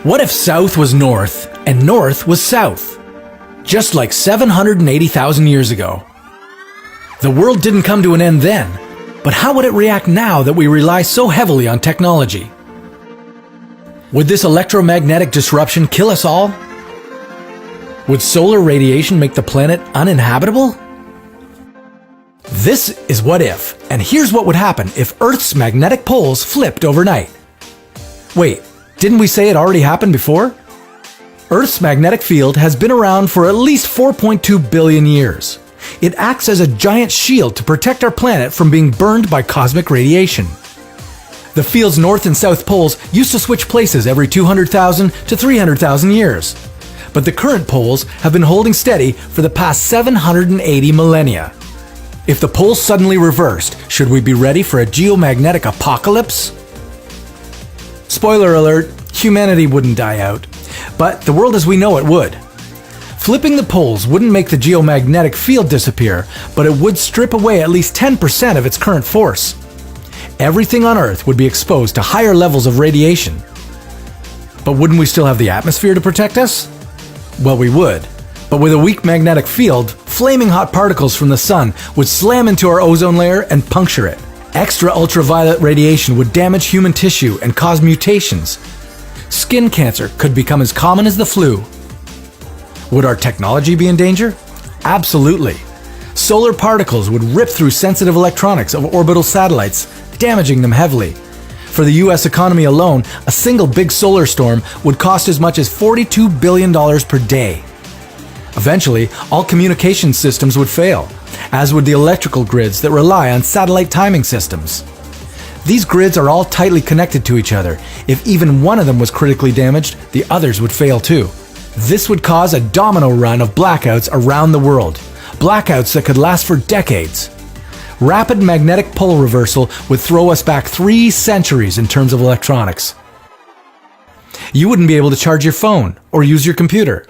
What if south was north and north was south? Just like 780,000 years ago. The world didn't come to an end then, but how would it react now that we rely so heavily on technology? Would this electromagnetic disruption kill us all? Would solar radiation make the planet uninhabitable? This is What If, and here's what would happen if Earth's magnetic poles flipped overnight. Wait, didn't we say it already happened before? Earth's magnetic field has been around for at least 4.2 billion years. It acts as a giant shield to protect our planet from being burned by cosmic radiation. The field's north and south poles used to switch places every 200,000 to 300,000 years. But the current poles have been holding steady for the past 780 millennia. If the poles suddenly reversed, should we be ready for a geomagnetic apocalypse? Spoiler alert, humanity wouldn't die out, but the world as we know it would. Flipping the poles wouldn't make the geomagnetic field disappear, but it would strip away at least 10% of its current force. Everything on Earth would be exposed to higher levels of radiation. But wouldn't we still have the atmosphere to protect us? Well, we would. But with a weak magnetic field, flaming hot particles from the sun would slam into our ozone layer and puncture it. Extra ultraviolet radiation would damage human tissue and cause mutations. Skin cancer could become as common as the flu. Would our technology be in danger? Absolutely. Solar particles would rip through sensitive electronics of orbital satellites, damaging them heavily. For the US economy alone, a single big solar storm would cost as much as $42 billion per day. Eventually, all communication systems would fail, as would the electrical grids that rely on satellite timing systems. These grids are all tightly connected to each other. If even one of them was critically damaged, the others would fail too. This would cause a domino run of blackouts around the world, blackouts that could last for decades. Rapid magnetic pole reversal would throw us back 3 centuries in terms of electronics. You wouldn't be able to charge your phone or use your computer.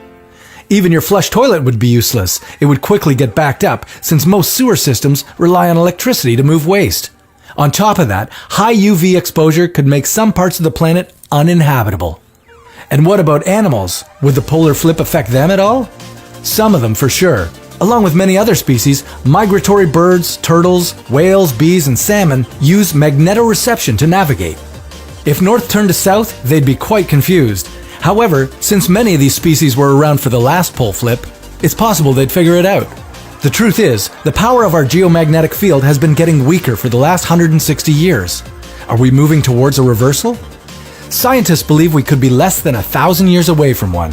Even your flush toilet would be useless. It would quickly get backed up since most sewer systems rely on electricity to move waste. On top of that, high UV exposure could make some parts of the planet uninhabitable. And what about animals? Would the polar flip affect them at all? Some of them for sure. Along with many other species, migratory birds, turtles, whales, bees, and salmon use magnetoreception to navigate. If north turned to south, they'd be quite confused. However, since many of these species were around for the last pole flip, it's possible they'd figure it out. The truth is, the power of our geomagnetic field has been getting weaker for the last 160 years. Are we moving towards a reversal? Scientists believe we could be less than 1,000 years away from one.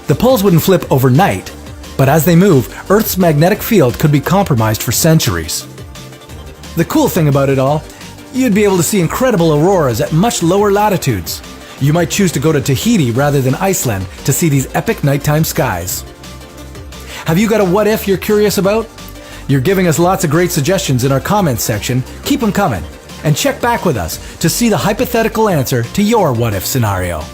The poles wouldn't flip overnight, but as they move, Earth's magnetic field could be compromised for centuries. The cool thing about it all, you'd be able to see incredible auroras at much lower latitudes. You might choose to go to Tahiti rather than Iceland to see these epic nighttime skies. Have you got a what if you're curious about? You're giving us lots of great suggestions in our comments section. Keep them coming. And check back with us to see the hypothetical answer to your what if scenario.